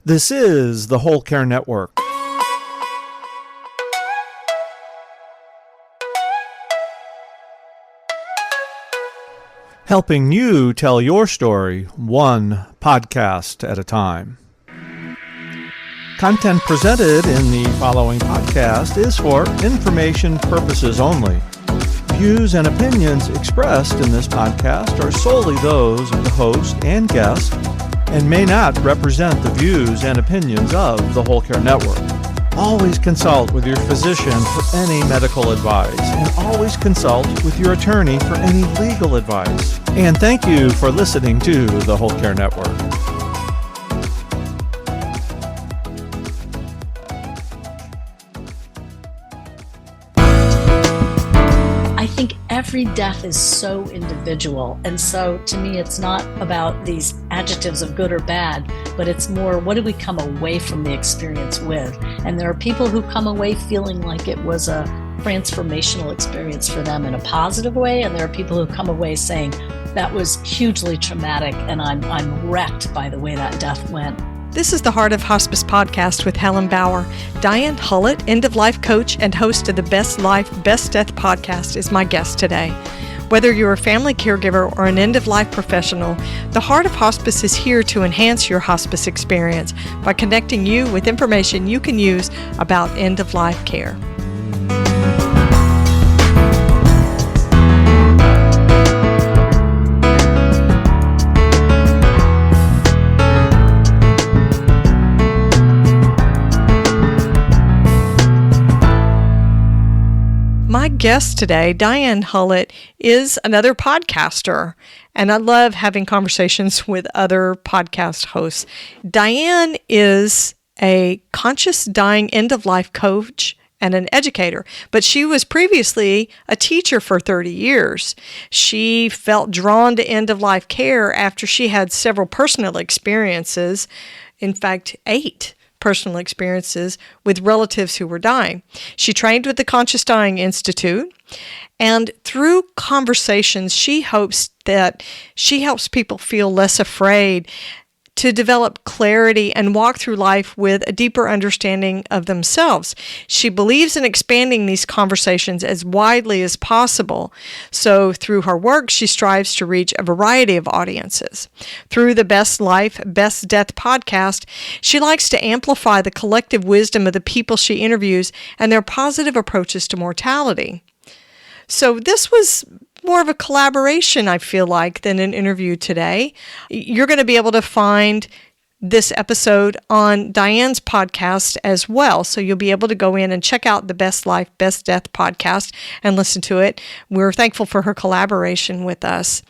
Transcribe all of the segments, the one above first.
This is the Whole Care Network. Helping you tell your story one podcast at a time. Content presented in the following podcast is for information purposes only. Views and opinions expressed in this podcast are solely those of the host and guest and may not represent the views and opinions of the Whole Care Network. Always consult with your physician for any medical advice, and always consult with your attorney for any legal advice. And thank you for listening to the Whole Care Network. I think every death is so individual. And so to me, it's not about these adjectives of good or bad, but it's more, what do we come away from the experience with? And there are people who come away feeling like it was a transformational experience for them in a positive way. And there are people who come away saying that was hugely traumatic and I'm wrecked by the way that death went. This is the Heart of Hospice podcast with Helen Bauer. Diane Hullet, End of Life coach and host of the Best Life, Best Death podcast, is my guest today. Whether you're a family caregiver or an end-of-life professional, the Heart of Hospice is here to enhance your hospice experience by connecting you with information you can use about end-of-life care. My guest today, Diane Hullet, is another podcaster, and I love having conversations with other podcast hosts. Diane is a conscious dying end-of-life coach and an educator, but she was previously a teacher for 30 years. She felt drawn to end-of-life care after she had several personal experiences, in fact, 8 personal experiences with relatives who were dying. She trained with the Conscious Dying Institute, and through conversations, she hopes that she helps people feel less afraid, to develop clarity and walk through life with a deeper understanding of themselves. She believes in expanding these conversations as widely as possible. So through her work, she strives to reach a variety of audiences. Through the Best Life, Best Death podcast, she likes to amplify the collective wisdom of the people she interviews and their positive approaches to mortality. So this was more of a collaboration, I feel like, than an interview today. You're going to be able to find this episode on Diane's podcast as well. So you'll be able to go in and check out the Best Life, Best Death podcast and listen to it. We're thankful for her collaboration with us.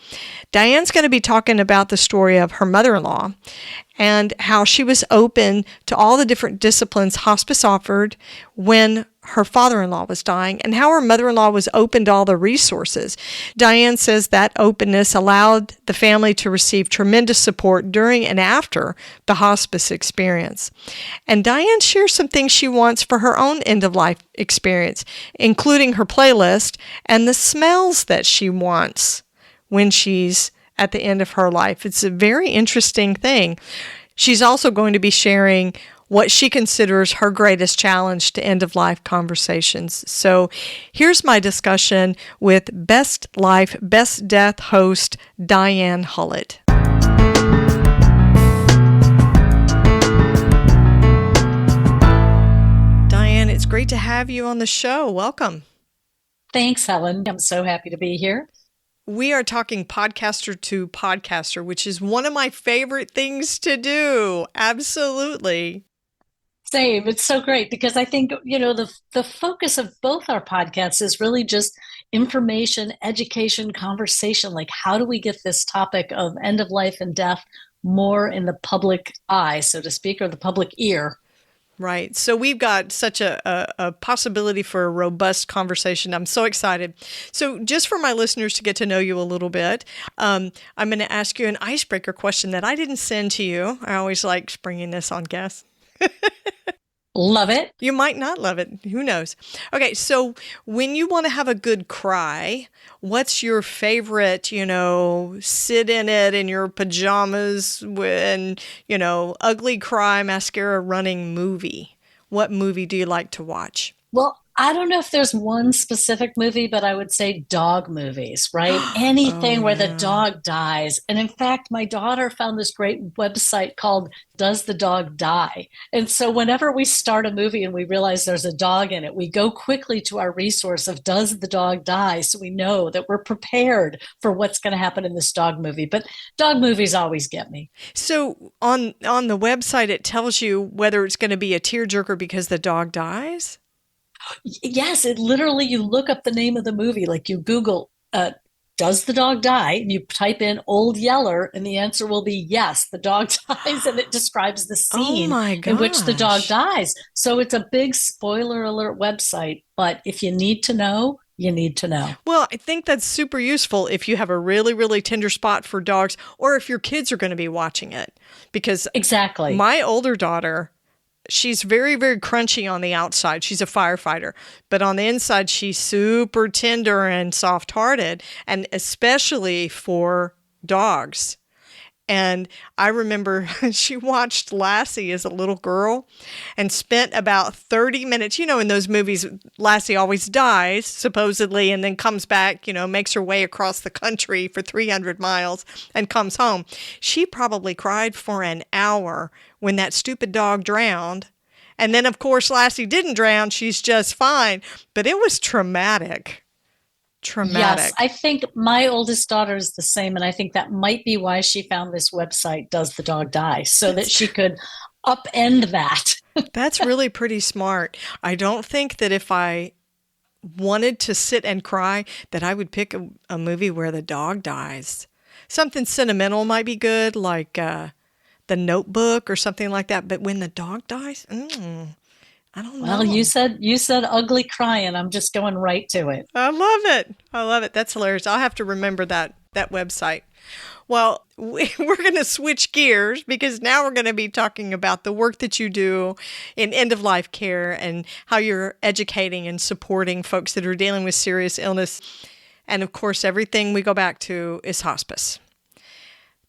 Diane's going to be talking about the story of her mother-in-law and how she was open to all the different disciplines hospice offered when her father-in-law was dying, and how her mother-in-law was open to all the resources. Diane says that openness allowed the family to receive tremendous support during and after the hospice experience. And Diane shares some things she wants for her own end-of-life experience, including her playlist and the smells that she wants when she's at the end of her life. It's a very interesting thing. She's also going to be sharing what she considers her greatest challenge to end-of-life conversations. So here's my discussion with Best Life, Best Death host Diane Hullet. Diane, it's great to have you on the show. Welcome. Thanks, Helen. I'm so happy to be here. We are talking podcaster to podcaster, which is one of my favorite things to do. Absolutely. Same. It's so great because I think, the focus of both our podcasts is really just information, education, conversation. Like, how do we get this topic of end of life and death more in the public eye, so to speak, or the public ear? Right. So we've got such a possibility for a robust conversation. I'm so excited. So just for my listeners to get to know you a little bit, I'm going to ask you an icebreaker question that I didn't send to you. I always like springing this on guests. Love it. You might not love it. Who knows? Okay, so when you want to have a good cry, what's your favorite, sit in it in your pajamas and, ugly cry, mascara running movie? What movie do you like to watch? Well, I don't know if there's one specific movie, but I would say dog movies, right? Oh, Anything where the yeah. dog dies. And in fact, my daughter found this great website called Does the Dog Die? And so whenever we start a movie and we realize there's a dog in it, we go quickly to our resource of Does the Dog Die? So we know that we're prepared for what's going to happen in this dog movie. But dog movies always get me. So on the website, it tells you whether it's going to be a tearjerker because the dog dies? Yes, it literally, you look up the name of the movie, like you Google, does the dog die? And you type in Old Yeller, and the answer will be yes, the dog dies. And it describes the Oh scene my in which the dog gosh. dies. So it's a big spoiler alert website. But if you need to know, you need to know. Well, I think that's super useful if you have a really, really tender spot for dogs or if your kids are going to be watching it. Because Exactly. my older daughter, she's very, very crunchy on the outside. She's a firefighter. But on the inside, she's super tender and soft-hearted, and especially for dogs. And I remember she watched Lassie as a little girl and spent about 30 minutes. In those movies, Lassie always dies, supposedly, and then comes back, makes her way across the country for 300 miles and comes home. She probably cried for an hour when that stupid dog drowned. And then, of course, Lassie didn't drown. She's just fine. But it was traumatic. Yes, Traumatic. I think my oldest daughter is the same. And I think that might be why she found this website, Does the Dog Die? So that she could upend that. That's really pretty smart. I don't think that if I wanted to sit and cry that I would pick a movie where the dog dies. Something sentimental might be good, like The Notebook or something like that. But when the dog dies, I don't Well, know. you said ugly crying. I'm just going right to it. I love it. I love it. That's hilarious. I'll have to remember that website. Well, we're going to switch gears because now we're going to be talking about the work that you do in end-of-life care and how you're educating and supporting folks that are dealing with serious illness. And of course, everything we go back to is hospice.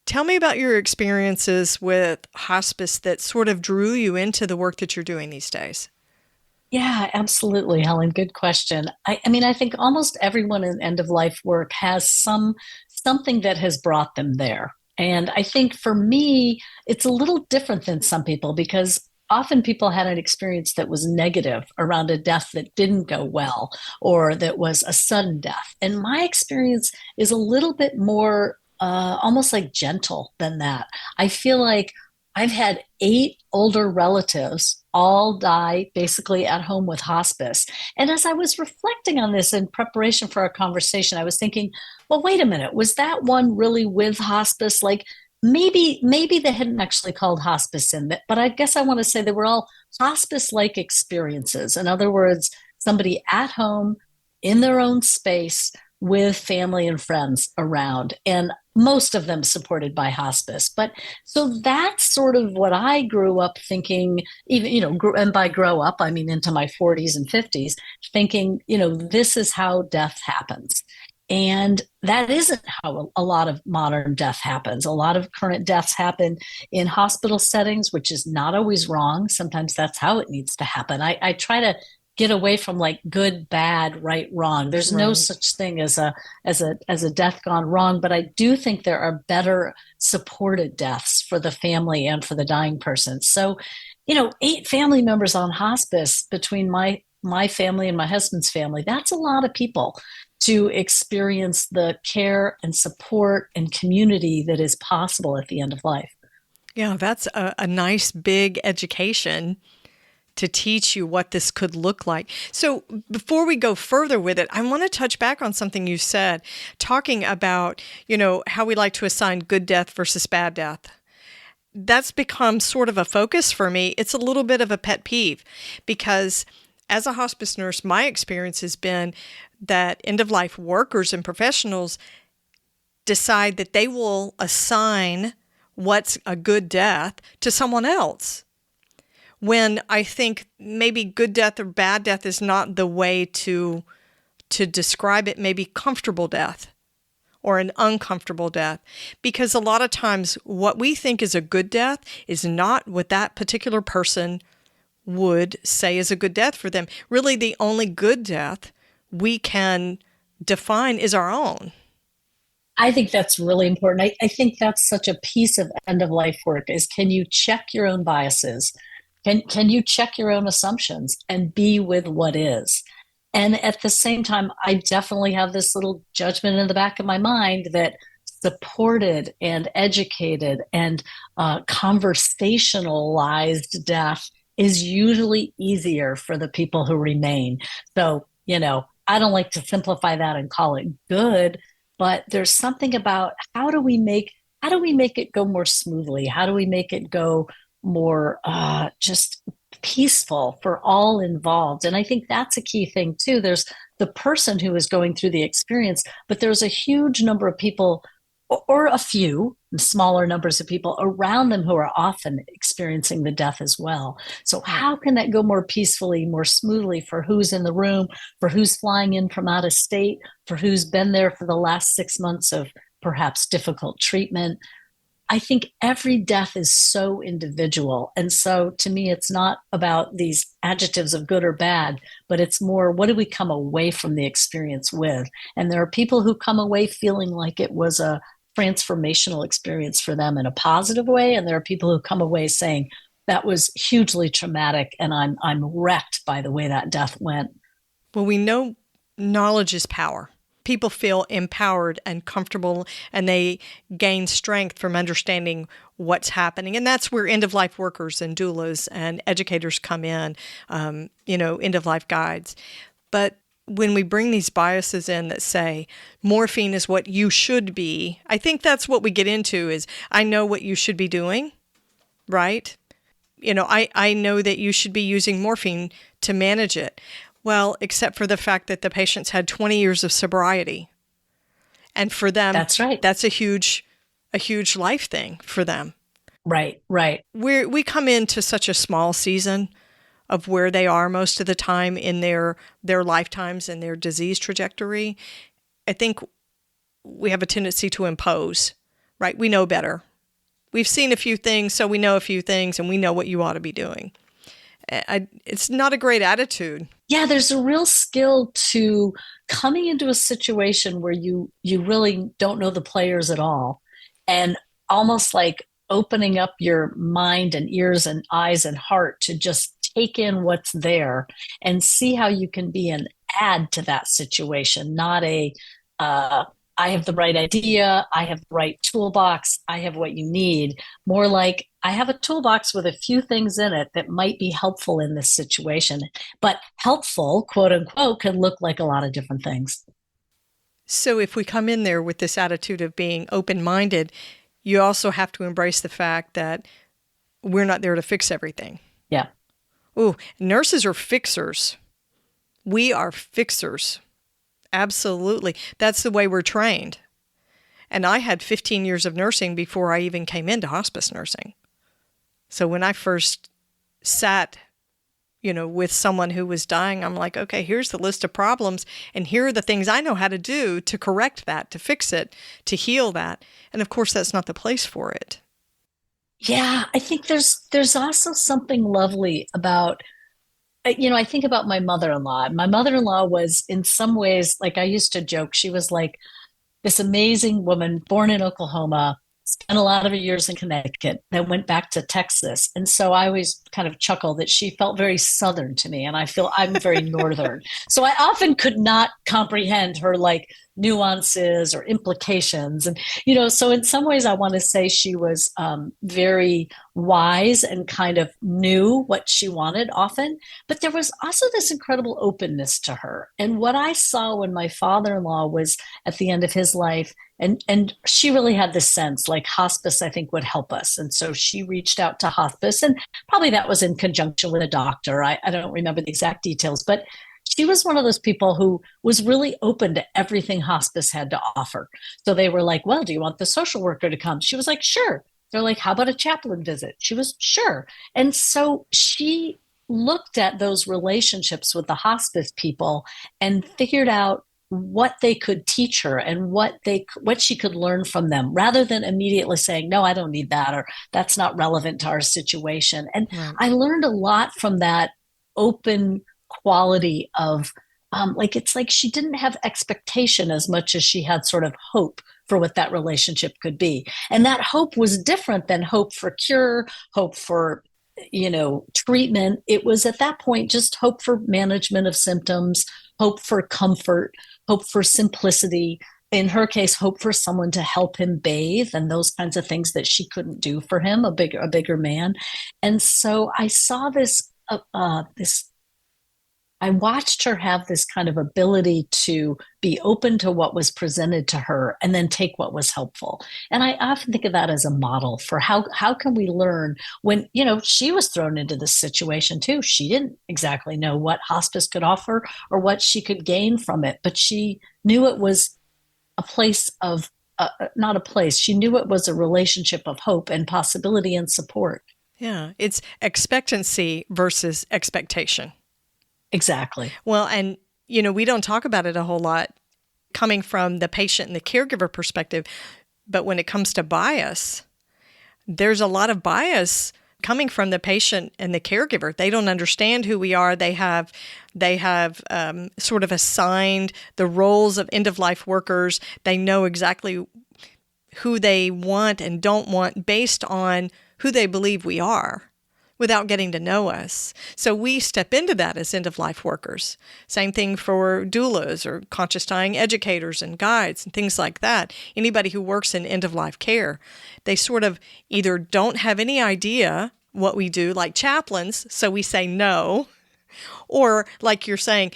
Tell me about your experiences with hospice that sort of drew you into the work that you're doing these days. Yeah, absolutely, Helen. Good question. I mean, I think almost everyone in end of life work has something that has brought them there. And I think for me, it's a little different than some people because often people had an experience that was negative around a death that didn't go well or that was a sudden death. And my experience is a little bit more almost like gentle than that. I feel like I've had 8 older relatives all die basically at home with hospice. And as I was reflecting on this in preparation for our conversation, I was thinking, well, wait a minute, was that one really with hospice? Like maybe they hadn't actually called hospice in that, but I guess I want to say they were all hospice-like experiences. In other words, somebody at home in their own space with family and friends around, and most of them supported by hospice. But so that's sort of what I grew up thinking, even, and by grow up, I mean into my 40s and 50s, thinking, this is how death happens. And that isn't how a lot of modern death happens. A lot of current deaths happen in hospital settings, which is not always wrong. Sometimes that's how it needs to happen. I try to get away from like good, bad, right, wrong. There's no Right. such thing as a death gone wrong, but I do think there are better supported deaths for the family and for the dying person. So, 8 family members on hospice between my family and my husband's family, that's a lot of people to experience the care and support and community that is possible at the end of life. Yeah, that's a nice big education to teach you what this could look like. So before we go further with it, I want to touch back on something you said, talking about, how we like to assign good death versus bad death. That's become sort of a focus for me. It's a little bit of a pet peeve because as a hospice nurse, my experience has been that end-of-life workers and professionals decide that they will assign what's a good death to someone else. when I think maybe good death or bad death is not the way to describe it, maybe comfortable death or an uncomfortable death. Because a lot of times what we think is a good death is not what that particular person would say is a good death for them. Really, the only good death we can define is our own. I think that's really important. I think that's such a piece of end of life work is, can you check your own biases? Can you check your own assumptions and be with what is? And at the same time, I definitely have this little judgment in the back of my mind that supported and educated and conversationalized death is usually easier for the people who remain. So, I don't like to simplify that and call it good, but there's something about how do we make it go more smoothly? How do we make it go more just peaceful for all involved? And I think that's a key thing too. There's the person who is going through the experience, but there's a huge number of people, or a few smaller numbers of people around them who are often experiencing the death as well. So how can that go more peacefully, more smoothly for who's in the room, for who's flying in from out of state, for who's been there for the last 6 months of perhaps difficult treatment? I think every death is so individual. And so to me, it's not about these adjectives of good or bad, but it's more, what do we come away from the experience with? And there are people who come away feeling like it was a transformational experience for them in a positive way. And there are people who come away saying that was hugely traumatic and I'm wrecked by the way that death went. Well, we know knowledge is power. People feel empowered and comfortable, and they gain strength from understanding what's happening. And that's where end-of-life workers and doulas and educators come in, end-of-life guides. But when we bring these biases in that say morphine is what you should be, I think that's what we get into is, I know what you should be doing, right? I know that you should be using morphine to manage it. Well, except for the fact that the patients had 20 years of sobriety. And for them, that's right. That's a huge life thing for them. Right. We come into such a small season of where they are most of the time in their lifetimes and their disease trajectory. I think we have a tendency to impose, right? We know better. We've seen a few things, so we know a few things, and we know what you ought to be doing. It's not a great attitude. Yeah, there's a real skill to coming into a situation where you really don't know the players at all, and almost like opening up your mind and ears and eyes and heart to just take in what's there and see how you can be an add to that situation, not a I have the right idea, I have the right toolbox, I have what you need. More like, I have a toolbox with a few things in it that might be helpful in this situation. But helpful, quote unquote, can look like a lot of different things. So if we come in there with this attitude of being open-minded, you also have to embrace the fact that we're not there to fix everything. Yeah. Ooh, nurses are fixers. We are fixers. Absolutely. That's the way we're trained. And I had 15 years of nursing before I even came into hospice nursing. So when I first sat, with someone who was dying, I'm like, okay, here's the list of problems, and here are the things I know how to do to correct that, to fix it, to heal that. And of course, that's not the place for it. Yeah, I think there's also something lovely about, I think about my mother-in-law. My mother-in-law was in some ways, like I used to joke, she was like this amazing woman born in Oklahoma, spent a lot of her years in Connecticut, then went back to Texas. And so I always kind of chuckle that she felt very Southern to me, and I feel I'm very Northern. So I often could not comprehend her like nuances or implications. And, so in some ways I want to say she was very wise and kind of knew what she wanted often, but there was also this incredible openness to her. And what I saw when my father-in-law was at the end of his life, and she really had this sense like hospice, I think, would help us. And so she reached out to hospice, and probably that was in conjunction with a doctor. I don't remember the exact details, but she was one of those people who was really open to everything hospice had to offer. So they were like, well, do you want the social worker to come? She was like, sure. They're like, how about a chaplain visit? She was sure. And so she looked at those relationships with the hospice people and figured out what they could teach her and what she could learn from them, rather than immediately saying, no, I don't need that, or that's not relevant to our situation. And Right. I learned a lot from that open quality of it's like she didn't have expectation as much as she had sort of hope for what that relationship could be. And that hope was different than hope for cure, hope for treatment. It was at that point just hope for management of symptoms, hope for comfort, hope for simplicity. In her case, hope for someone to help him bathe and those kinds of things that she couldn't do for him, a bigger man. And so I saw this I watched her have this kind of ability to be open to what was presented to her and then take what was helpful. And I often think of that as a model for how can we learn when, she was thrown into this situation too. She didn't exactly know what hospice could offer or what she could gain from it, but she knew it was a place of, not a place, she knew it was a relationship of hope and possibility and support. Yeah, it's expectancy versus expectation. Exactly. Well, and, we don't talk about it a whole lot coming from the patient and the caregiver perspective, but when it comes to bias, there's a lot of bias coming from the patient and the caregiver. They don't understand who we are. They have sort of assigned the roles of end-of-life workers. They know exactly who they want and don't want based on who they believe we are, without getting to know us. So we step into that as end-of-life workers. Same thing for doulas or conscious dying educators and guides and things like that. Anybody who works in end-of-life care, they sort of either don't have any idea what we do, like chaplains, so we say no, or like you're saying,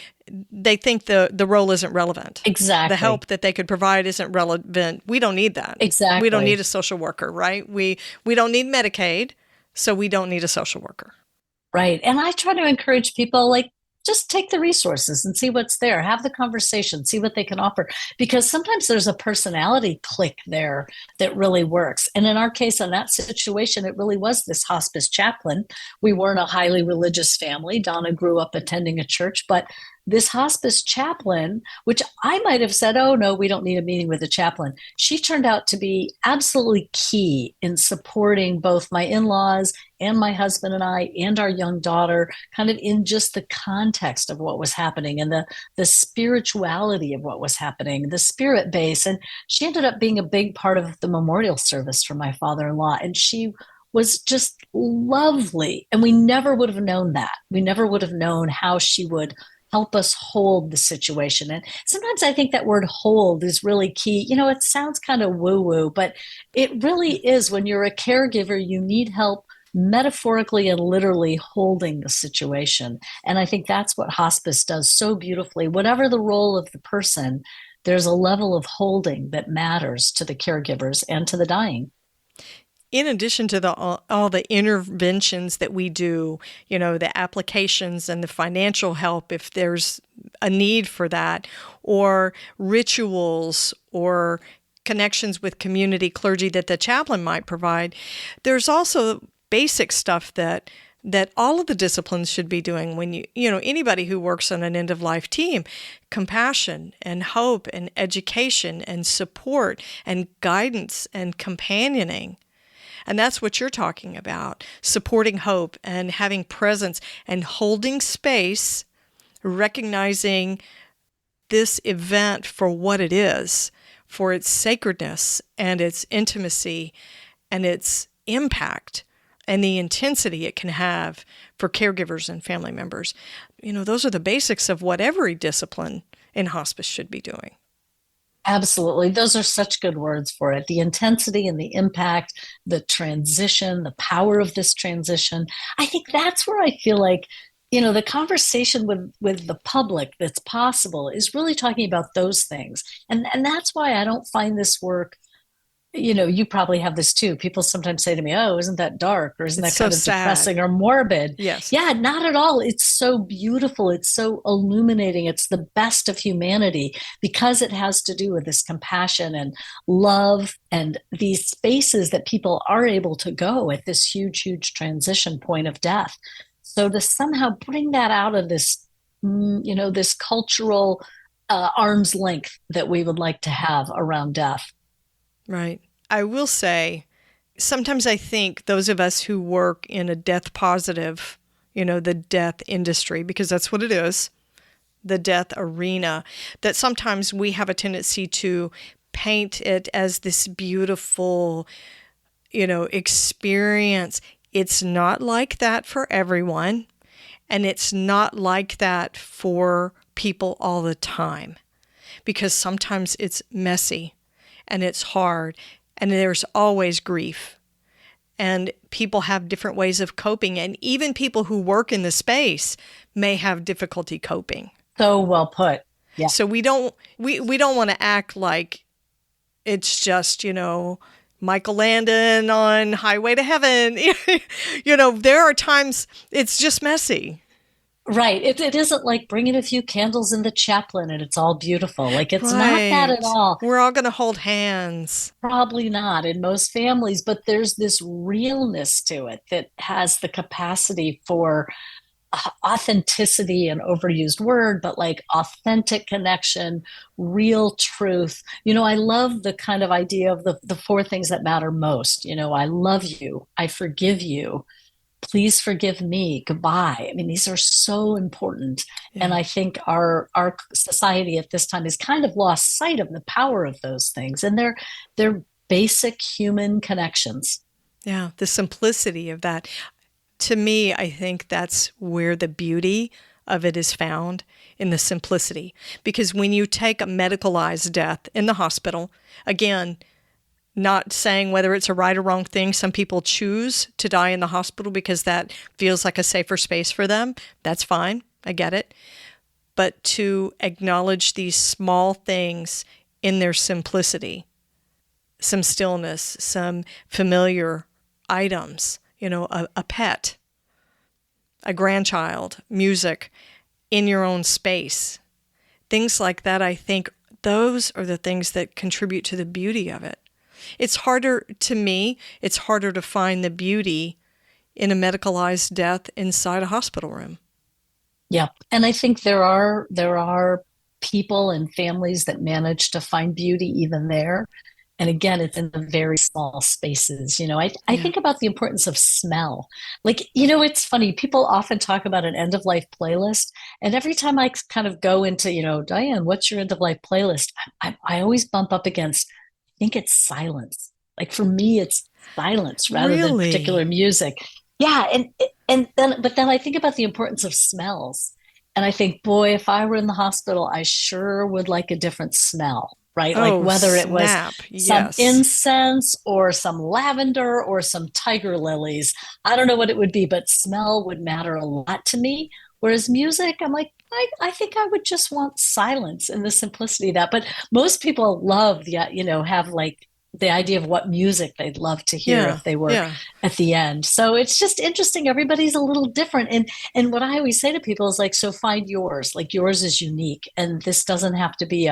they think the role isn't relevant. Exactly. The help that they could provide isn't relevant. We don't need that. Exactly. We don't need a social worker, right? We don't need Medicaid. So we don't need a social worker. Right. And I try to encourage people, just take the resources and see what's there. Have the conversation, see what they can offer. Because sometimes there's a personality click there that really works. And in our case, in that situation, it really was this hospice chaplain. We weren't a highly religious family. Donna grew up attending a church, but this hospice chaplain, which I might have said, oh, no, we don't need a meeting with a chaplain. She turned out to be absolutely key in supporting both my in-laws and my husband and I and our young daughter, kind of in just the context of what was happening and the spirituality of what was happening, the spirit base. And she ended up being a big part of the memorial service for my father-in-law. And she was just lovely. And we never would have known that. We never would have known how she would help us hold the situation. And sometimes I think that word hold is really key. It sounds kind of woo-woo, but it really is. When you're a caregiver, you need help metaphorically and literally holding the situation. And I think that's what hospice does so beautifully. Whatever the role of the person, there's a level of holding that matters to the caregivers and to the dying. In addition to all the interventions that we do, the applications and the financial help if there's a need for that, or rituals or connections with community clergy that the chaplain might provide, there's also basic stuff that all of the disciplines should be doing when anybody who works on an end-of-life team: compassion and hope and education and support and guidance and companioning. And that's what you're talking about, supporting hope and having presence and holding space, recognizing this event for what it is, for its sacredness and its intimacy and its impact and the intensity it can have for caregivers and family members. Those are the basics of what every discipline in hospice should be doing. Absolutely. Those are such good words for it. The intensity and the impact, the transition, the power of this transition. I think that's where I feel like, the conversation with the public that's possible is really talking about those things. And that's why I don't find this work you probably have this too. People sometimes say to me, "Oh, isn't that dark, or isn't It's that so kind of sad. depressing or morbid?" Yes. Yeah, not at all. It's so beautiful. It's so illuminating. It's the best of humanity because it has to do with this compassion and love and these spaces that people are able to go at this huge, huge transition point of death. So to somehow bring that out of this, this cultural arm's length that we would like to have around death. Right. I will say, sometimes I think those of us who work in a death positive, the death industry, because that's what it is, the death arena, that sometimes we have a tendency to paint it as this beautiful, experience. It's not like that for everyone, and it's not like that for people all the time, because sometimes it's messy and it's hard, and there's always grief. And people have different ways of coping, and even people who work in the space may have difficulty coping. So well put. Yeah. So we don't want to act like it's just, Michael Landon on Highway to Heaven. There are times it's just messy. Right. It isn't like bringing a few candles in the chaplain and it's all beautiful. Like it's not that Right. at all. We're all going to hold hands. Probably not in most families, but there's this realness to it that has the capacity for authenticity, an overused word, but like authentic connection, real truth. I love the kind of idea of the four things that matter most. I love you. I forgive you. Please forgive me. Goodbye. I mean, these are so important. Yeah. And I think our society at this time has kind of lost sight of the power of those things. And they're basic human connections. Yeah, the simplicity of that. To me, I think that's where the beauty of it is found, in the simplicity. Because when you take a medicalized death in the hospital, again, not saying whether it's a right or wrong thing. Some people choose to die in the hospital because that feels like a safer space for them. That's fine. I get it. But to acknowledge these small things in their simplicity, some stillness, some familiar items, a pet, a grandchild, music in your own space, things like that, I think those are the things that contribute to the beauty of it. It's harder to find the beauty in a medicalized death inside a hospital room. Yeah. And I think there are people and families that manage to find beauty even there. And again, it's in the very small spaces. I think about the importance of smell. Like, it's funny. People often talk about an end of life playlist. And every time I kind of go into, Diane, what's your end of life playlist? I always bump up against, I think it's silence. Like for me, it's silence rather than particular music. Yeah. But then I think about the importance of smells. And I think, boy, if I were in the hospital, I sure would like a different smell. Right? Like whether it was some incense or some lavender or some tiger lilies. I don't know what it would be, but smell would matter a lot to me. Whereas music, I'm like, I think I would just want silence and the simplicity of that. But most people love have like the idea of what music they'd love to hear if they were at the end. So it's just interesting. Everybody's a little different. And what I always say to people is like, so find yours. Like yours is unique. And this doesn't have to be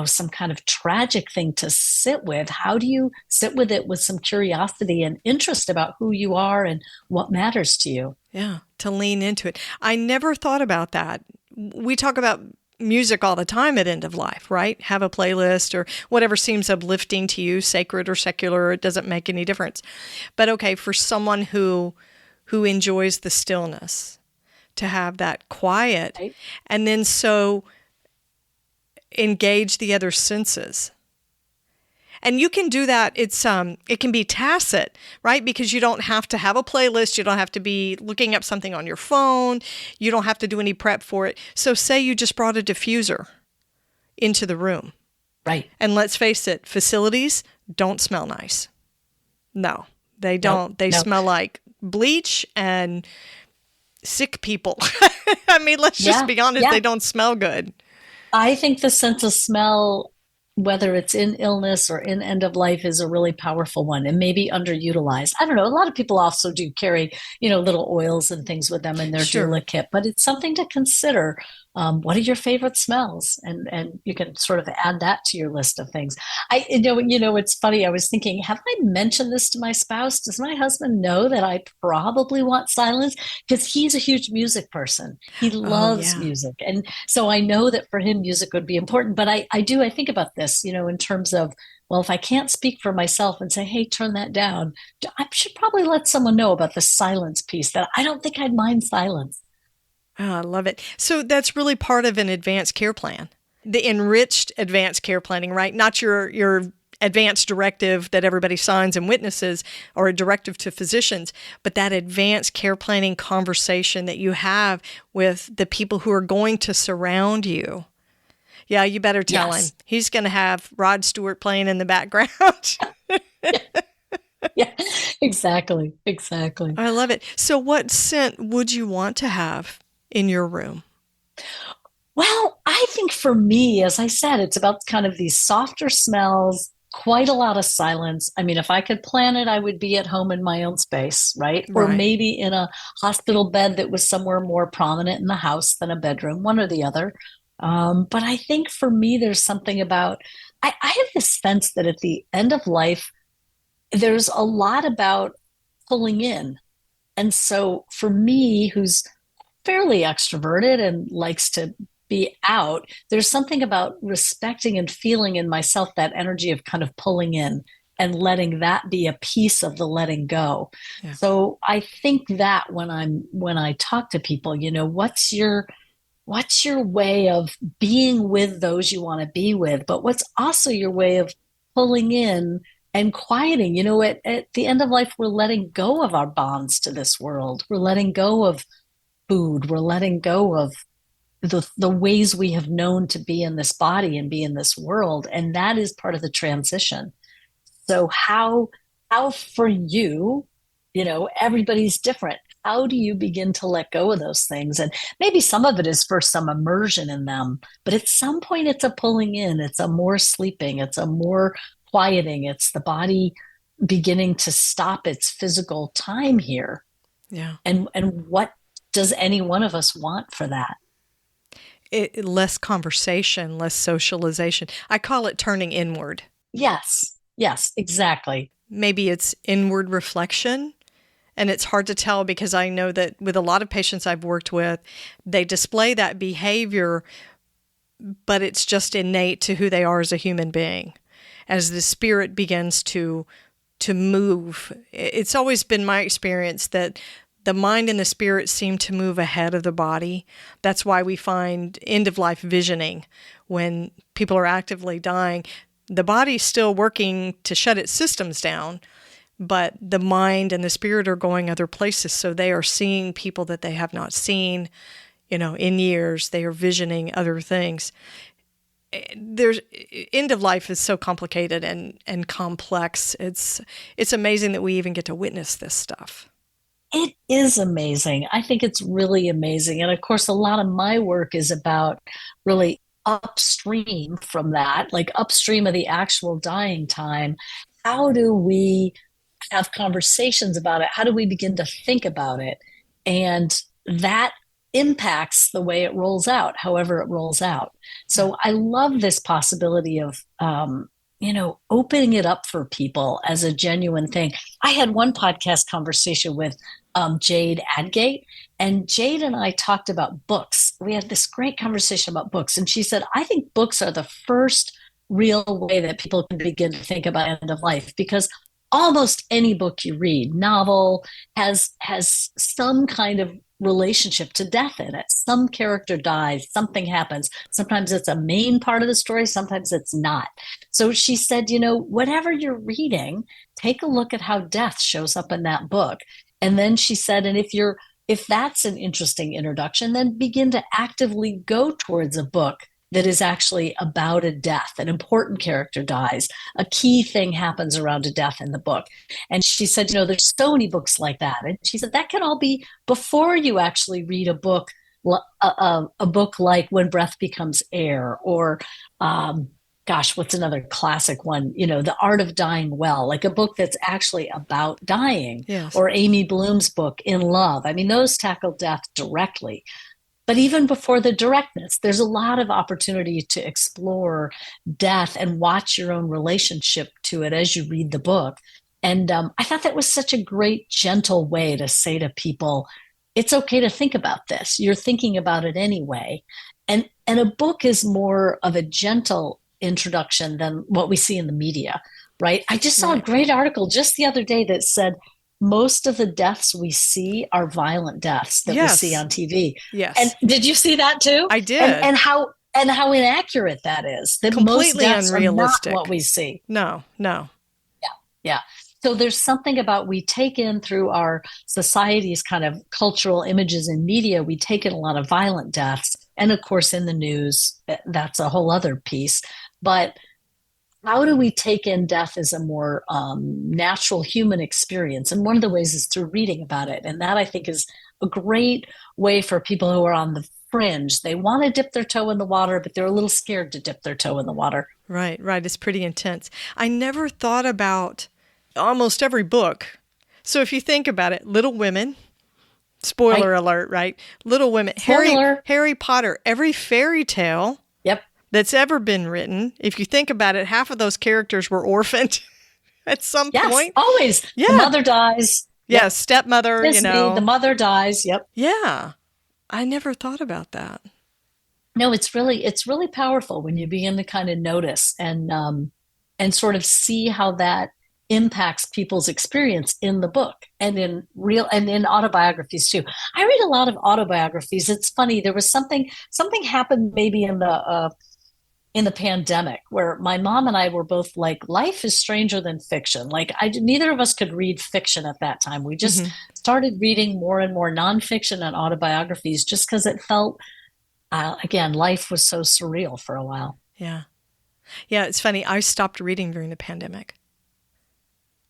some kind of tragic thing to sit with. How do you sit with it with some curiosity and interest about who you are and what matters to you? Yeah, to lean into it. I never thought about that. We talk about music all the time at End of Life, right? Have a playlist or whatever seems uplifting to you, sacred or secular, it doesn't make any difference. But okay, for someone who enjoys the stillness, to have that quiet, right. And then so engage the other senses. And you can do that. It can be tacit, right? Because you don't have to have a playlist. You don't have to be looking up something on your phone. You don't have to do any prep for it. So say you just brought a diffuser into the room. Right. And let's face it, facilities don't smell nice. No, they don't. Nope. They smell like bleach and sick people. I mean, let's just be honest. They don't smell good. I think the sense of smell whether it's in illness or in end of life, is a really powerful one and maybe underutilized. I don't know. A lot of people also do carry, little oils and things with them in their Sure. doula kit, but it's something to consider. What are your favorite smells? And you can sort of add that to your list of things. It's funny. I was thinking, have I mentioned this to my spouse? Does my husband know that I probably want silence? Because he's a huge music person. He Oh, loves yeah. music. And so I know that for him, music would be important. But I think about this, in terms of, well, if I can't speak for myself and say, hey, turn that down, I should probably let someone know about the silence piece, that I don't think I'd mind silence. Oh, I love it. So that's really part of an advanced care plan, the enriched advanced care planning, right? Not your advanced directive that everybody signs and witnesses, or a directive to physicians, but that advanced care planning conversation that you have with the people who are going to surround you. Yeah, you better tell him. Yes. He's going to have Rod Stewart playing in the background. Yeah, exactly. Exactly. I love it. So what scent would you want to have in your room? Well, I think for me, as I said, it's about kind of these softer smells, quite a lot of silence. I mean, if I could plan it, I would be at home in my own space, right? Or Right. maybe in a hospital bed that was somewhere more prominent in the house than a bedroom, one or the other. But I think for me, there's something about, I have this sense that at the end of life, there's a lot about pulling in. And so for me, who's fairly extroverted and likes to be out, there's something about respecting and feeling in myself that energy of kind of pulling in and letting that be a piece of the letting go. Yeah. So I think that when I talk to people, what's your way of being with those you want to be with, but what's also your way of pulling in and quieting. At the end of life, we're letting go of our bonds to this world. We're letting go of food. We're letting go of the ways we have known to be in this body and be in this world. And that is part of the transition. So how for you, everybody's different. How do you begin to let go of those things? And maybe some of it is for some immersion in them, but at some point it's a pulling in, it's a more sleeping, it's a more quieting, it's the body beginning to stop its physical time here. Yeah. And what does any one of us want for that? Less conversation, less socialization. I call it turning inward. Yes, exactly. Maybe it's inward reflection. And it's hard to tell because I know that with a lot of patients I've worked with, they display that behavior, but it's just innate to who they are as a human being. As the spirit begins to move, it's always been my experience that the mind and the spirit seem to move ahead of the body. That's why we find end-of-life visioning when people are actively dying. The body's still working to shut its systems down, but the mind and the spirit are going other places. So they are seeing people that they have not seen, in years. They are visioning other things. There's end of life is so complicated and complex. It's amazing that we even get to witness this stuff. It is amazing. I think it's really amazing. And of course, a lot of my work is about really upstream from that, like upstream of the actual dying time. How do we have conversations about it? How do we begin to think about it? And that impacts the way it rolls out, however it rolls out. So I love this possibility of, opening it up for people as a genuine thing. I had one podcast conversation with Jade Adgate, and Jade and I talked about books. We had this great conversation about books, and she said, I think books are the first real way that people can begin to think about end of life, because almost any book you read, novel, has some kind of relationship to death in it. Some character dies, something happens. Sometimes it's a main part of the story, sometimes it's not. So she said, whatever you're reading, take a look at how death shows up in that book. And then she said, and if that's an interesting introduction, then begin to actively go towards a book that is actually about a death. An important character dies. A key thing happens around a death in the book. And she said, there's so many books like that. And she said, that can all be before you actually read a book like When Breath Becomes Air, or gosh, what's another classic one? The Art of Dying Well, like a book that's actually about dying, Yes. or Amy Bloom's book, In Love. I mean, those tackle death directly. But even before the directness, there's a lot of opportunity to explore death and watch your own relationship to it as you read the book. And I thought that was such a great, gentle way to say to people, it's okay to think about this. You're thinking about it anyway. And a book is more of a gentle introduction than what we see in the media, right? I just saw a great article just the other day that said most of the deaths we see are violent deaths that we see on TV. Yes. And did you see that too? I did. And how inaccurate that is. That completely most deaths unrealistic. are not what we see. No. Yeah. So there's something about, we take in through our society's kind of cultural images and media, we take in a lot of violent deaths. And of course, in the news, that's a whole other piece. But how do we take in death as a more natural human experience? And one of the ways is through reading about it. And that, I think, is a great way for people who are on the fringe. They want to dip their toe in the water, but they're a little scared to dip their toe in the water. Right. It's pretty intense. I never thought about almost every book. So if you think about it, Little Women, spoiler alert, right? Little Women, Harry Potter, every fairy tale that's ever been written, if you think about it, half of those characters were orphaned at some point. Always. Yeah. The mother dies. Yeah, stepmother, Disney, the mother dies. Yep. Yeah. I never thought about that. No, it's really powerful when you begin to kind of notice and sort of see how that impacts people's experience in the book and in autobiographies too. I read a lot of autobiographies. It's funny. There was something happened maybe in the pandemic where my mom and I were both like, life is stranger than fiction. Like neither of us could read fiction at that time. We just started reading more and more nonfiction and autobiographies just because it felt, again, life was so surreal for a while. Yeah. Yeah. It's funny. I stopped reading during the pandemic.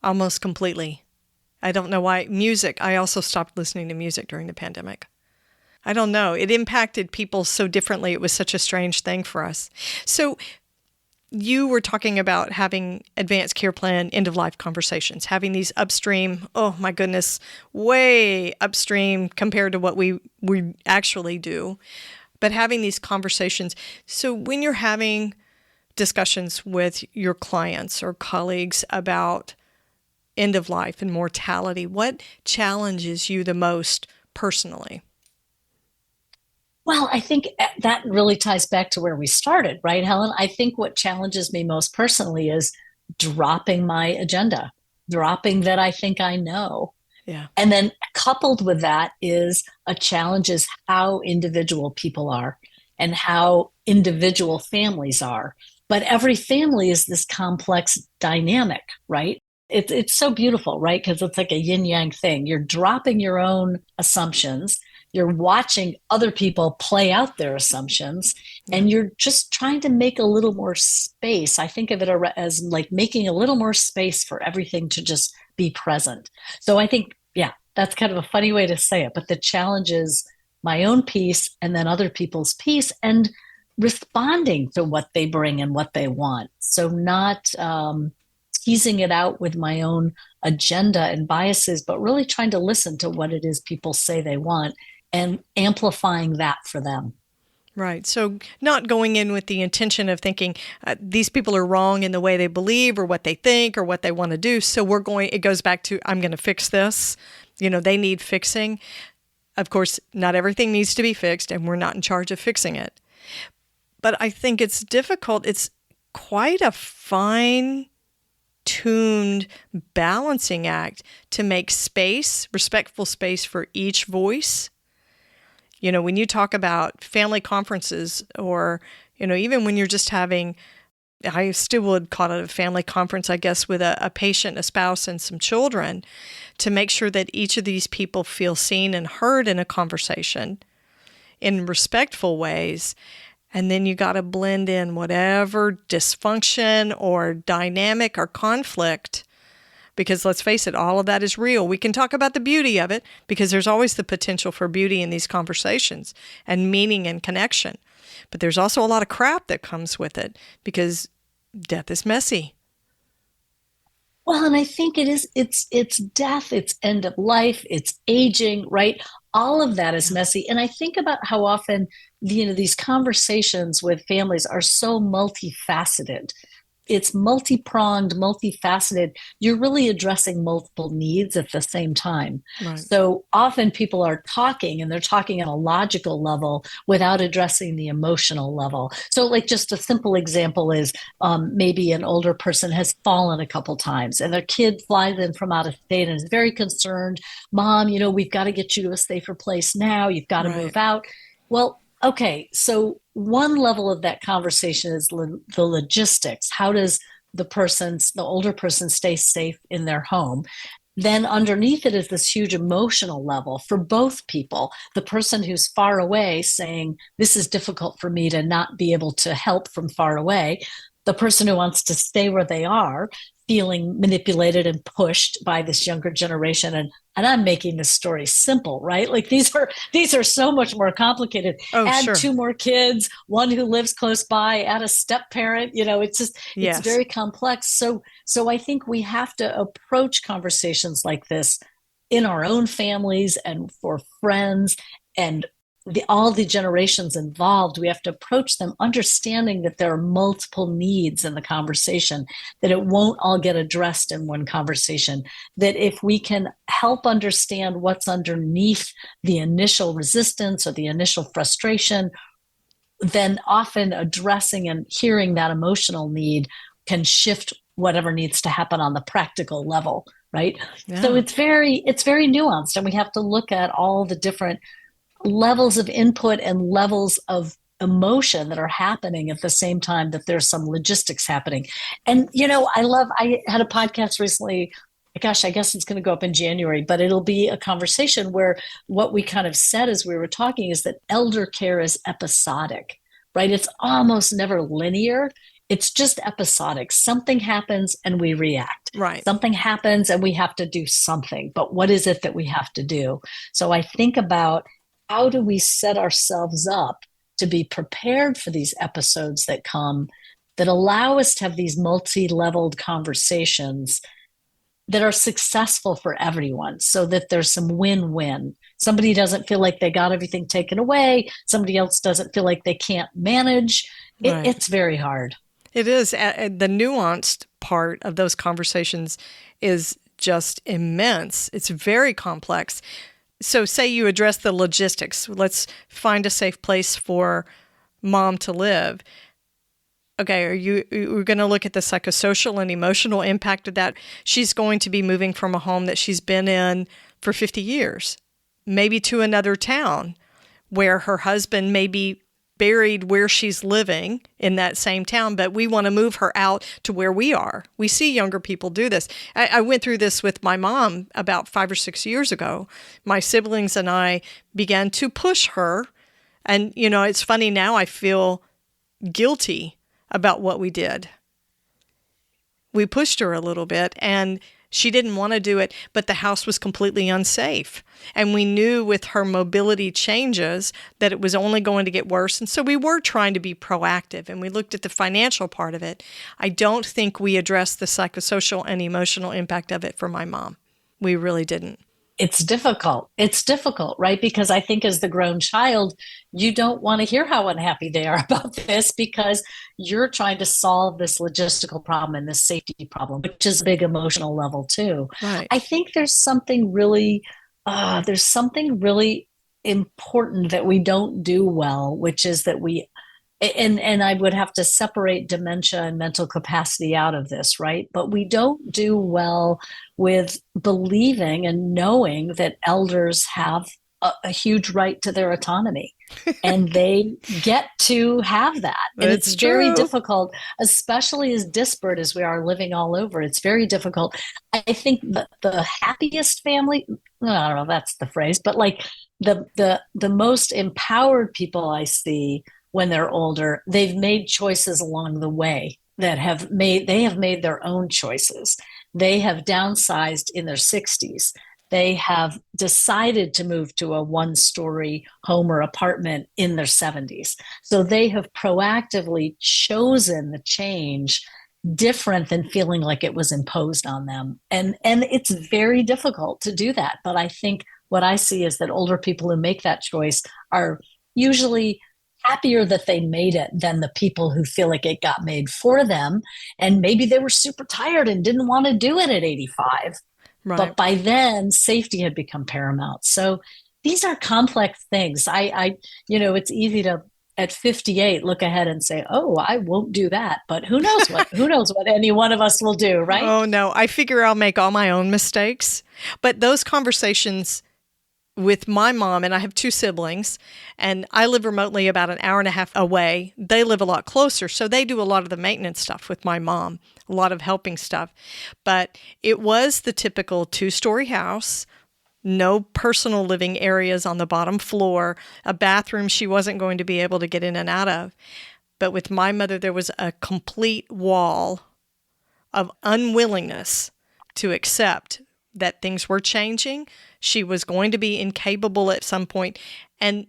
Almost completely. I don't know why. Music. I also stopped listening to music during the pandemic. I don't know. It impacted people so differently. It was such a strange thing for us. So you were talking about having advanced care plan, end of life conversations, having these upstream, oh my goodness, way upstream compared to what we actually do, but having these conversations. So when you're having discussions with your clients or colleagues about end of life and mortality, what challenges you the most personally? Well, I think that really ties back to where we started, right, Helen? I think what challenges me most personally is dropping my agenda, dropping that I think I know. Yeah. And then coupled with that is a challenge is how individual people are and how individual families are. But every family is this complex dynamic, right? It's so beautiful, right? Because it's like a yin yang thing. You're dropping your own assumptions. You're watching other people play out their assumptions, and you're just trying to make a little more space. I think of it as like making a little more space for everything to just be present. So I think, that's kind of a funny way to say it, but the challenge is my own piece and then other people's piece and responding to what they bring and what they want. So not teasing it out with my own agenda and biases, but really trying to listen to what it is people say they want and amplifying that for them. Right. So not going in with the intention of thinking these people are wrong in the way they believe or what they think or what they want to do. So it goes back to, I'm going to fix this. They need fixing. Of course, not everything needs to be fixed, and we're not in charge of fixing it. But I think it's difficult. It's quite a fine-tuned balancing act to make space, respectful space for each voice. When you talk about family conferences or, even when you're just having, I still would call it a family conference, I guess, with a patient, a spouse, and some children, to make sure that each of these people feel seen and heard in a conversation in respectful ways. And then you got to blend in whatever dysfunction or dynamic or conflict, because let's face it, all of that is real. We can talk about the beauty of it because there's always the potential for beauty in these conversations and meaning and connection. But there's also a lot of crap that comes with it because death is messy. Well, and I think it's death, it's end of life, it's aging, right? All of that is messy. And I think about how often, these conversations with families are so multifaceted. It's multi-pronged, multifaceted. You're really addressing multiple needs at the same time. Right. So often people are talking and they're talking on a logical level without addressing the emotional level. So like just a simple example is maybe an older person has fallen a couple times and their kid flies in from out of state and is very concerned. Mom, we've got to get you to a safer place now. You've got to Right. move out. Well, okay, so one level of that conversation is the logistics. How does the older person stay safe in their home? Then underneath it is this huge emotional level for both people. The person who's far away saying, this is difficult for me to not be able to help from far away. The person who wants to stay where they are, feeling manipulated and pushed by this younger generation. And I'm making this story simple, right? Like these are so much more complicated. Oh, Add sure. 2 more kids, one who lives close by, add a step parent, it's Yes. very complex. So I think we have to approach conversations like this in our own families and for friends and all the generations involved. We have to approach them understanding that there are multiple needs in the conversation, that it won't all get addressed in one conversation, that if we can help understand what's underneath the initial resistance or the initial frustration, then often addressing and hearing that emotional need can shift whatever needs to happen on the practical level, right? Yeah. So it's very nuanced, and we have to look at all the different levels of input and levels of emotion that are happening at the same time that there's some logistics happening. And, I had a podcast recently, gosh, I guess it's going to go up in January, but it'll be a conversation where what we kind of said as we were talking is that elder care is episodic, right? It's almost never linear. It's just episodic. Something happens and we react. Right. Something happens and we have to do something. But what is it that we have to do? So I think about, how do we set ourselves up to be prepared for these episodes that come, that allow us to have these multi-leveled conversations that are successful for everyone, so that there's some win-win. Somebody doesn't feel like they got everything taken away. Somebody else doesn't feel like they can't manage. Right. It's very hard. It is. The nuanced part of those conversations is just immense. It's very complex. So say you address the logistics. Let's find a safe place for mom to live. Okay, we're going to look at the psychosocial and emotional impact of that. She's going to be moving from a home that she's been in for 50 years, maybe to another town where her husband may be buried where she's living in that same town, but we want to move her out to where we are. We see younger people do this. I went through this with my mom about 5 or 6 years ago. My siblings and I began to push her. And, it's funny now, I feel guilty about what we did. We pushed her a little bit and she didn't want to do it, but the house was completely unsafe. And we knew with her mobility changes that it was only going to get worse. And so we were trying to be proactive and we looked at the financial part of it. I don't think we addressed the psychosocial and emotional impact of it for my mom. We really didn't. It's difficult. It's difficult, right? Because I think as the grown child, you don't want to hear how unhappy they are about this because you're trying to solve this logistical problem and this safety problem, which is a big emotional level too. Right. I think there's something really important that we don't do well, which is that and I would have to separate dementia and mental capacity out of this, right? But we don't do well with believing and knowing that elders have a huge right to their autonomy and they get to have that. And it's very difficult, especially as disparate as we are living all over. It's very difficult. I think the happiest family, I don't know if that's the phrase, but like the most empowered people I see when they're older, they've made choices along the way they have made their own choices. They have downsized in their 60s. They have decided to move to a one-story home or apartment in their 70s. So they have proactively chosen the change different than feeling like it was imposed on them. And it's very difficult to do that. But I think what I see is that older people who make that choice are usually happier that they made it than the people who feel like it got made for them. And maybe they were super tired and didn't want to do it at 85. Right. But by then, safety had become paramount. So these are complex things. It's easy to at 58 look ahead and say, "Oh, I won't do that." But who knows what any one of us will do, right? Oh no, I figure I'll make all my own mistakes. But those conversations with my mom, and I have two siblings, and I live remotely about an hour and a half away. They live a lot closer, so they do a lot of the maintenance stuff with my mom, a lot of helping stuff. But it was the typical two-story house, no personal living areas on the bottom floor, a bathroom she wasn't going to be able to get in and out of. But with my mother, there was a complete wall of unwillingness to accept that things were changing. She was going to be incapable at some point. And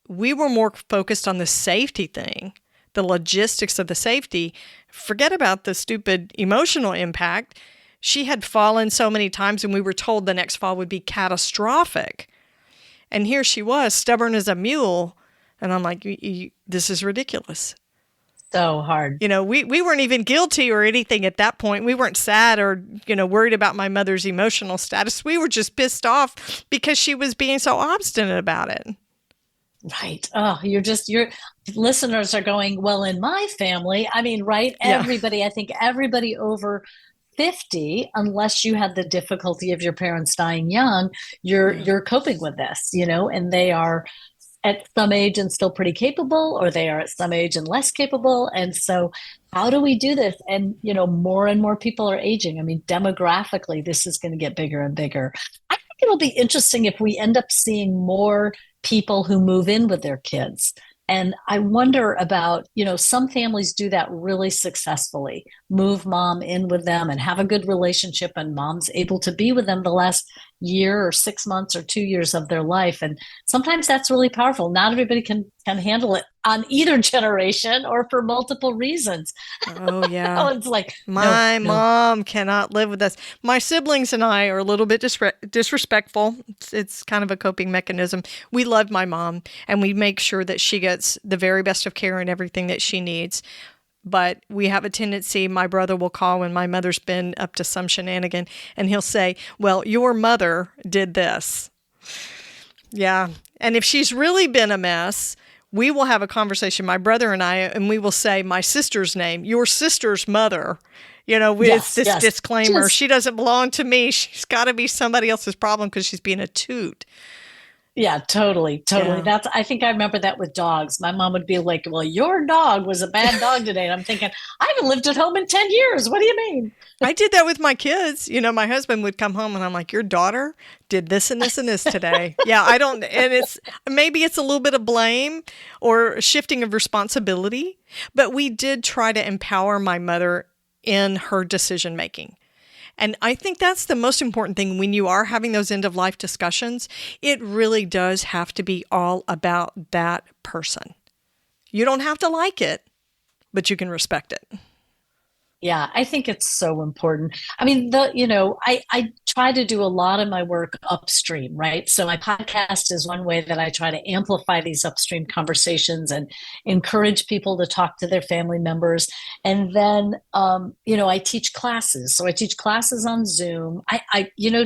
we were more focused on the safety thing, the logistics of the safety. Forget about the stupid emotional impact. She had fallen so many times, and we were told the next fall would be catastrophic. And here she was, stubborn as a mule. And I'm like, this is ridiculous. So hard. We weren't even guilty or anything at that point. We weren't sad or, worried about my mother's emotional status. We were just pissed off because she was being so obstinate about it. Right. Oh, your listeners are going, well, in my family, right? Yeah. Everybody, I think everybody over 50, unless you had the difficulty of your parents dying young, you're coping with this, and they are at some age and still pretty capable, or they are at some age and less capable. And so how do we do this? And, more and more people are aging. Demographically, this is going to get bigger and bigger. I think it'll be interesting if we end up seeing more people who move in with their kids. And I wonder about, some families do that really successfully, move mom in with them and have a good relationship, and mom's able to be with them the last year or 6 months or 2 years of their life. And sometimes that's really powerful. Not everybody can handle it on either generation or for multiple reasons. Oh, yeah. It's like, my mom cannot live with us. My siblings and I are a little bit disrespectful. It's kind of a coping mechanism. We love my mom, and we make sure that she gets the very best of care and everything that she needs. But we have a tendency, my brother will call when my mother's been up to some shenanigan, and he'll say, well, your mother did this. Yeah. And if she's really been a mess, we will have a conversation, my brother and I, and we will say my sister's name, your sister's mother. With this disclaimer, she doesn't belong to me. She's got to be somebody else's problem because she's being a toot. Yeah, totally. Yeah. I think I remember that with dogs. My mom would be like, well, your dog was a bad dog today. And I'm thinking, I haven't lived at home in 10 years. What do you mean? I did that with my kids. My husband would come home and I'm like, your daughter did this and this and this today. Yeah, and maybe it's a little bit of blame or shifting of responsibility, but we did try to empower my mother in her decision making. And I think that's the most important thing when you are having those end of life discussions. It really does have to be all about that person. You don't have to like it, but you can respect it. Yeah, I think it's so important. I try to do a lot of my work upstream, right? So my podcast is one way that I try to amplify these upstream conversations and encourage people to talk to their family members. And then, I teach classes. So I teach classes on Zoom.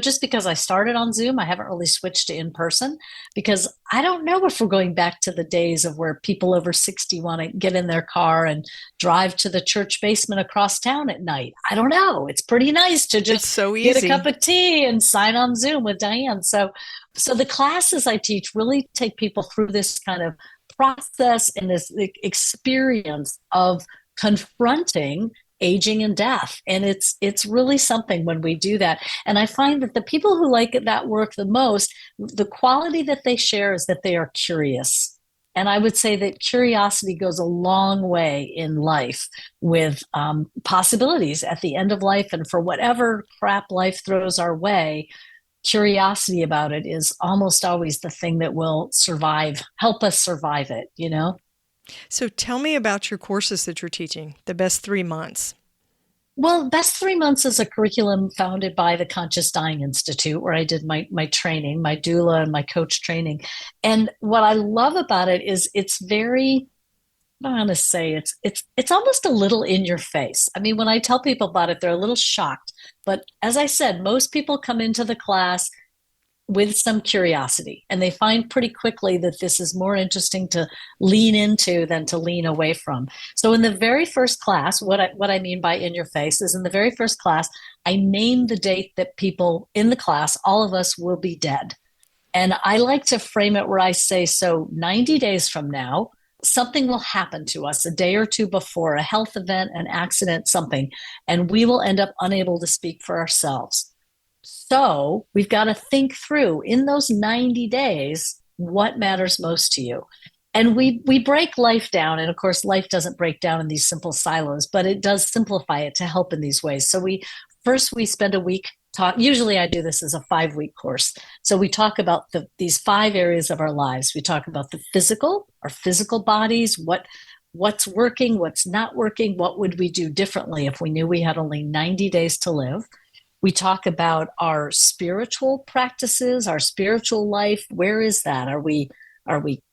Just because I started on Zoom, I haven't really switched to in person because I don't know if we're going back to the days of where people over 60 want to get in their car and drive to the church basement across town at night. I don't know. It's pretty nice to just get a cup of tea and sign on Zoom with Diane. So the classes I teach really take people through this kind of process and this experience of confronting aging and death. And it's really something when we do that. And I find that the people who like that work the most, the quality that they share is that they are curious. And I would say that curiosity goes a long way in life with possibilities at the end of life. And for whatever crap life throws our way, curiosity about it is almost always the thing that will help us survive it, So tell me about your courses that you're teaching, the best 3 months. Well, Best 3 Months is a curriculum founded by the Conscious Dying Institute, where I did my training, my doula and my coach training. And what I love about it is it's very, I want to say it's almost a little in your face. I mean, when I tell people about it, they're a little shocked. But as I said, most people come into the class with some curiosity, and they find pretty quickly that this is more interesting to lean into than to lean away from. So in the very first class, what I mean by in your face is in the very first class, I name the date that people in the class, all of us will be dead. And I like to frame it where I say, so 90 days from now, something will happen to us a day or two before, a health event, an accident, something, and we will end up unable to speak for ourselves. So we've got to think through in those 90 days, what matters most to you. And we break life down. And of course, life doesn't break down in these simple silos, but it does simplify it to help in these ways. So we spend a week talk. Usually I do this as a 5-week course. So we talk about these 5 areas of our lives. We talk about the physical, our physical bodies, what's working, what's not working, what would we do differently if we knew we had only 90 days to live. We talk about our spiritual practices, our spiritual life. Where is that? Are we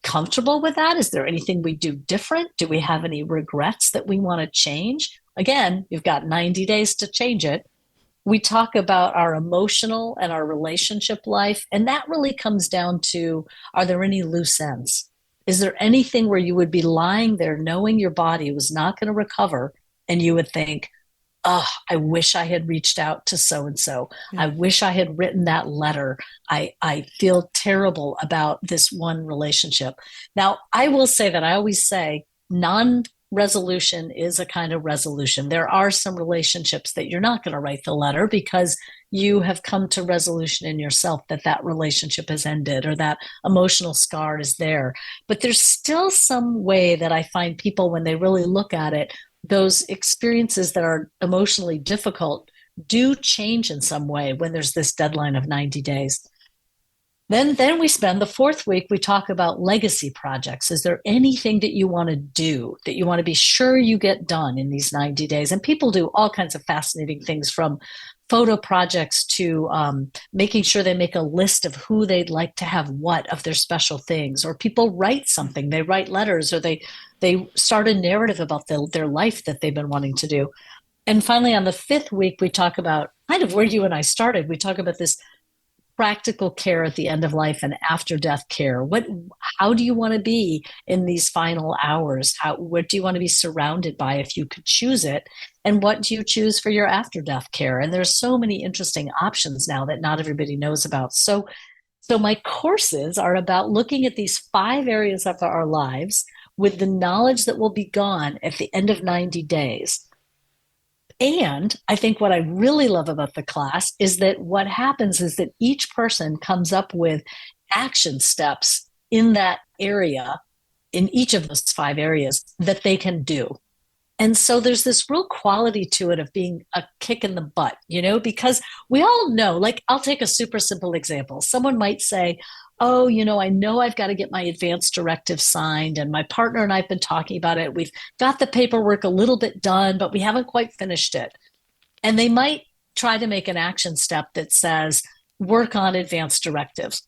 comfortable with that? Is there anything we do different? Do we have any regrets that we want to change? Again, you've got 90 days to change it. We talk about our emotional and our relationship life, and that really comes down to, are there any loose ends? Is there anything where you would be lying there knowing your body was not going to recover, and you would think, oh, I wish I had reached out to so-and-so. I wish I had written that letter. I feel terrible about this one relationship. Now, I will say that I always say non-resolution is a kind of resolution. There are some relationships that you're not going to write the letter because you have come to resolution in yourself that that relationship has ended or that emotional scar is there. But there's still some way that I find people, when they really look at it, those experiences that are emotionally difficult do change in some way when there's this deadline of 90 days. Then we spend the 4th week, we talk about legacy projects. Is there anything that you want to do, that you want to be sure you get done in these 90 days? And people do all kinds of fascinating things, from photo projects to making sure they make a list of who they'd like to have what of their special things. Or people write something, they write letters, or they start a narrative about their life that they've been wanting to do. And finally, on the 5th week, we talk about kind of where you and I started. We talk about this practical care at the end of life and after death care. How do you want to be in these final hours? What do you want to be surrounded by if you could choose it? And what do you choose for your after death care? And there's so many interesting options now that not everybody knows about. So my courses are about looking at these 5 areas of our lives with the knowledge that will be gone at the end of 90 days. And I think what I really love about the class is that what happens is that each person comes up with action steps in that area, in each of those 5 areas, that they can do. And so there's this real quality to it of being a kick in the butt, because we all know, like, I'll take a super simple example. Someone might say, oh, I know I've got to get my advance directive signed, and my partner and I have been talking about it. We've got the paperwork a little bit done, but we haven't quite finished it. And they might try to make an action step that says, work on advance directives.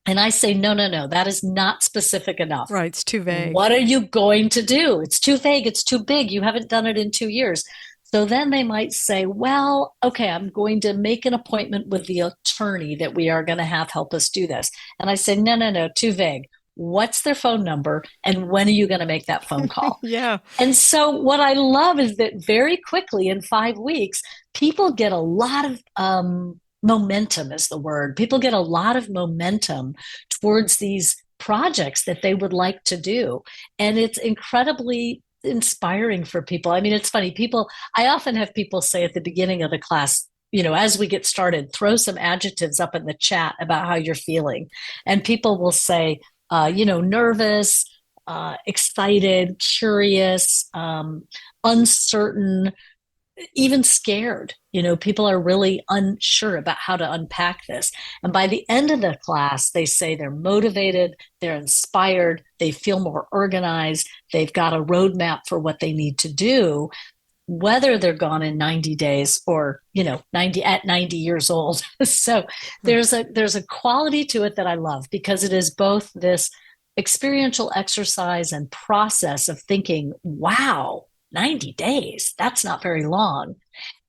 And I say, no, that is not specific enough. Right, it's too vague. What are you going to do? It's too vague. It's too big. You haven't done it in 2 years. So then they might say, well, okay, I'm going to make an appointment with the attorney that we are going to have help us do this. And I say, no, too vague. What's their phone number? And when are you going to make that phone call? Yeah. And so what I love is that very quickly in 5 weeks, people get a lot of momentum is the word. People get a lot of momentum towards these projects that they would like to do. And it's incredibly inspiring for people. I mean, it's funny. I often have people say at the beginning of the class, as we get started, throw some adjectives up in the chat about how you're feeling. And people will say, nervous, excited, curious, uncertain, even scared. People are really unsure about how to unpack this. And by the end of the class, they say they're motivated, they're inspired, they feel more organized, they've got a roadmap for what they need to do. whether they're gone in 90 days or, 90 years old. So there's a quality to it that I love, because it is both this experiential exercise and process of thinking, wow, 90 days, that's not very long.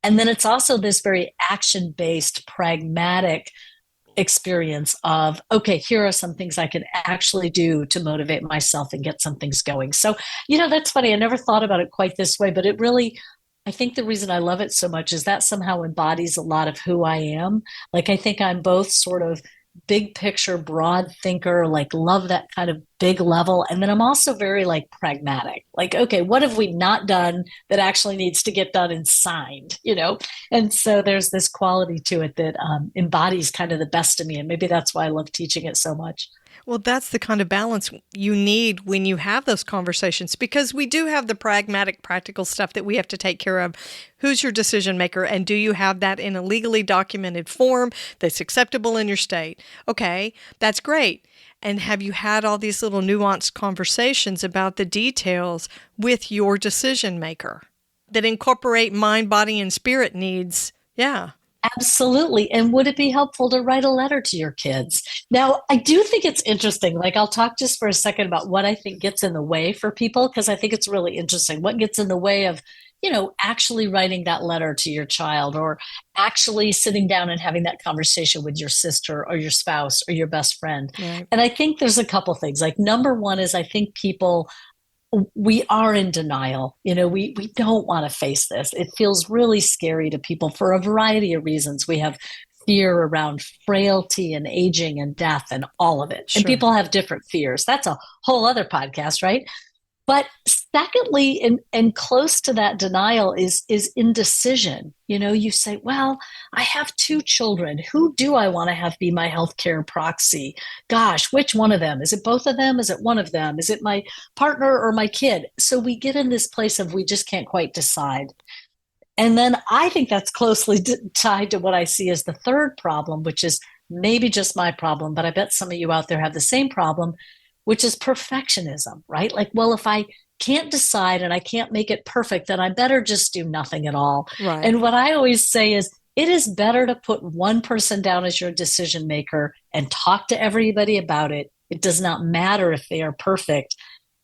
And then it's also this very action-based, pragmatic experience of, okay, here are some things I can actually do to motivate myself and get some things going. So, that's funny. I never thought about it quite this way, but it really, I think the reason I love it so much is that somehow embodies a lot of who I am. Like, I think I'm both sort of big picture, broad thinker, like love that kind of big level. And then I'm also very like pragmatic, like, okay, what have we not done that actually needs to get done and signed, And so there's this quality to it that embodies kind of the best of me. And maybe that's why I love teaching it so much. Well, that's the kind of balance you need when you have those conversations, because we do have the pragmatic, practical stuff that we have to take care of. Who's your decision maker? And do you have that in a legally documented form that's acceptable in your state? Okay, that's great. And have you had all these little nuanced conversations about the details with your decision maker that incorporate mind, body, and spirit needs? Yeah. Absolutely. And would it be helpful to write a letter to your kids? Now, I do think it's interesting. Like, I'll talk just for a second about what I think gets in the way for people, because I think it's really interesting. What gets in the way of, actually writing that letter to your child, or actually sitting down and having that conversation with your sister or your spouse or your best friend. Right. And I think there's a couple things. Like, number one is, I think we are in denial. We don't want to face this. It feels really scary to people for a variety of reasons. We have fear around frailty and aging and death and all of it. Sure. And people have different fears. That's a whole other podcast, right? But secondly, and close to that denial is indecision. You say, well, I have 2 children. Who do I want to have be my healthcare proxy? Gosh, which one of them? Is it both of them? Is it one of them? Is it my partner or my kid? So we get in this place of we just can't quite decide. And then I think that's closely tied to what I see as the third problem, which is maybe just my problem, but I bet some of you out there have the same problem, which is perfectionism, right? Like, well, if I can't decide and I can't make it perfect, then I better just do nothing at all. Right. And what I always say is, it is better to put one person down as your decision maker and talk to everybody about it. It does not matter if they are perfect.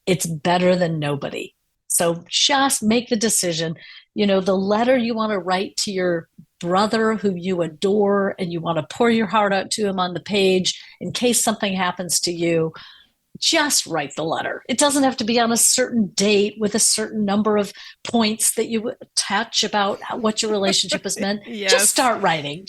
It's better than nobody. So just make the decision. The letter you want to write to your brother who you adore and you want to pour your heart out to him on the page in case something happens to you, just write the letter. It doesn't have to be on a certain date with a certain number of points that you attach about what your relationship has meant. Yes. Just start writing.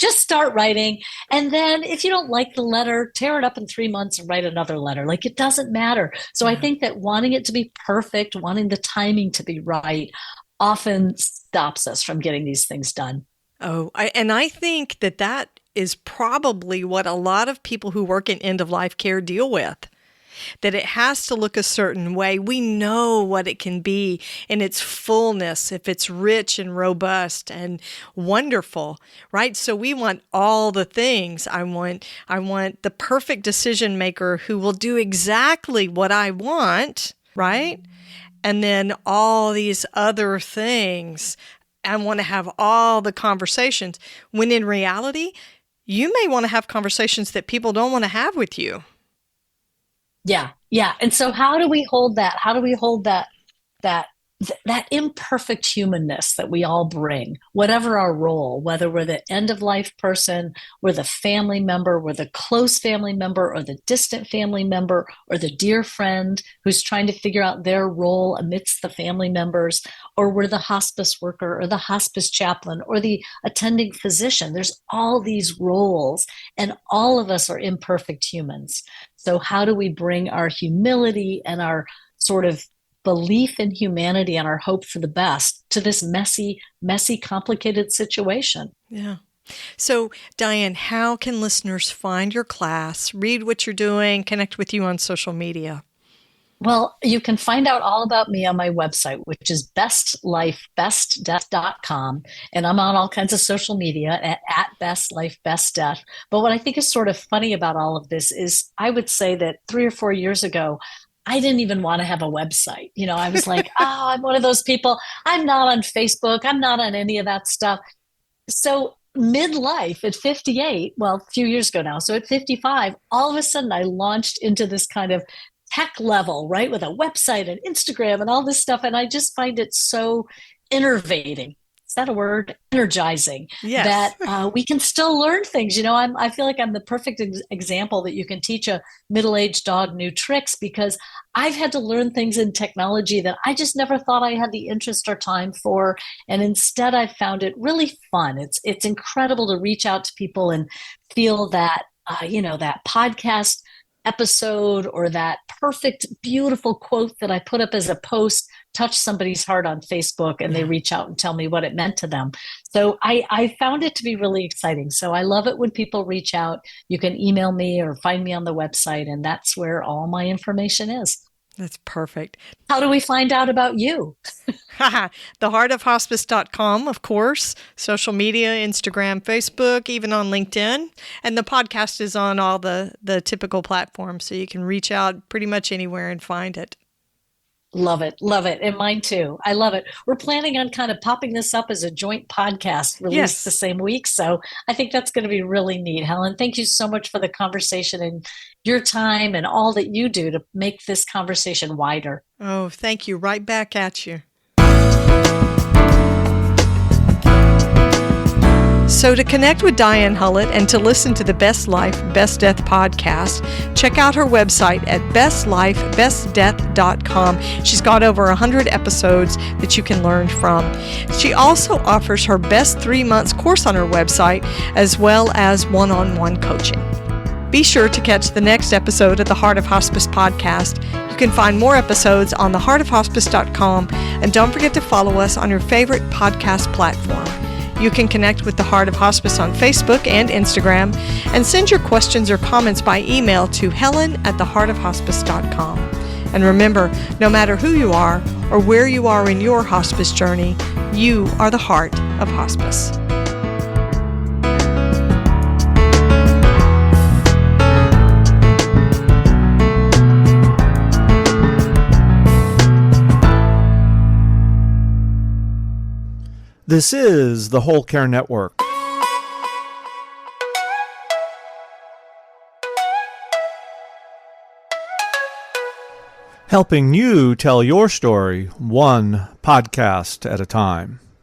And then if you don't like the letter, tear it up in 3 months and write another letter. Like, it doesn't matter. So I think that wanting it to be perfect, wanting the timing to be right, often stops us from getting these things done. Oh, I think that is probably what a lot of people who work in end-of-life care deal with. That it has to look a certain way. We know what it can be in its fullness, if it's rich and robust and wonderful, right? So we want all the things. I want the perfect decision maker who will do exactly what I want, right? And then all these other things. I want to have all the conversations, when in reality, you may want to have conversations that people don't want to have with you. Yeah. And so how do we hold that? How do we hold that imperfect humanness that we all bring, whatever our role, whether we're the end of life person, we're the family member, we're the close family member, or the distant family member, or the dear friend who's trying to figure out their role amidst the family members, or we're the hospice worker or the hospice chaplain or the attending physician. There's all these roles, and all of us are imperfect humans. So how do we bring our humility and our sort of belief in humanity and our hope for the best to this messy, complicated situation? Yeah. So, Diane, how can listeners find your class, read what you're doing, connect with you on social media? Well, you can find out all about me on my website, which is bestlifebestdeath.com. And I'm on all kinds of social media at bestlifebestdeath. But what I think is sort of funny about all of this is I would say that 3 or 4 years ago, I didn't even want to have a website. I was like, oh, I'm one of those people. I'm not on Facebook. I'm not on any of that stuff. So midlife at 58, well, a few years ago now. So at 55, all of a sudden I launched into this kind of tech level, right? With a website and Instagram and all this stuff. And I just find it so innovating. Is that a word? Energizing. Yes. That we can still learn things. I feel like I'm the perfect example that you can teach a middle-aged dog new tricks, because I've had to learn things in technology that I just never thought I had the interest or time for. And instead I found it really fun. It's incredible to reach out to people and feel that, that podcast episode or that perfect, beautiful quote that I put up as a post touch somebody's heart on Facebook, and they reach out and tell me what it meant to them. So I found it to be really exciting. So I love it when people reach out. You can email me or find me on the website, and that's where all my information is. That's perfect. How do we find out about you? theheartofhospice.com, of course, social media, Instagram, Facebook, even on LinkedIn. And the podcast is on all the typical platforms, so you can reach out pretty much anywhere and find it. Love it. Love it. And mine too. I love it. We're planning on kind of popping this up as a joint podcast released the same week. So I think that's going to be really neat. Helen, thank you so much for the conversation and your time and all that you do to make this conversation wider. Oh, thank you. Right back at you. So to connect with Diane Hullet and to listen to the Best Life, Best Death podcast, check out her website at bestlifebestdeath.com. She's got over 100 episodes that you can learn from. She also offers her Best 3 Months course on her website, as well as one-on-one coaching. Be sure to catch the next episode of the Heart of Hospice podcast. You can find more episodes on theheartofhospice.com, and don't forget to follow us on your favorite podcast platform. You can connect with the Heart of Hospice on Facebook and Instagram, and send your questions or comments by email to helen@theheartofhospice.com. And remember, no matter who you are or where you are in your hospice journey, you are the heart of hospice. This is the Whole Care Network. Helping you tell your story one podcast at a time.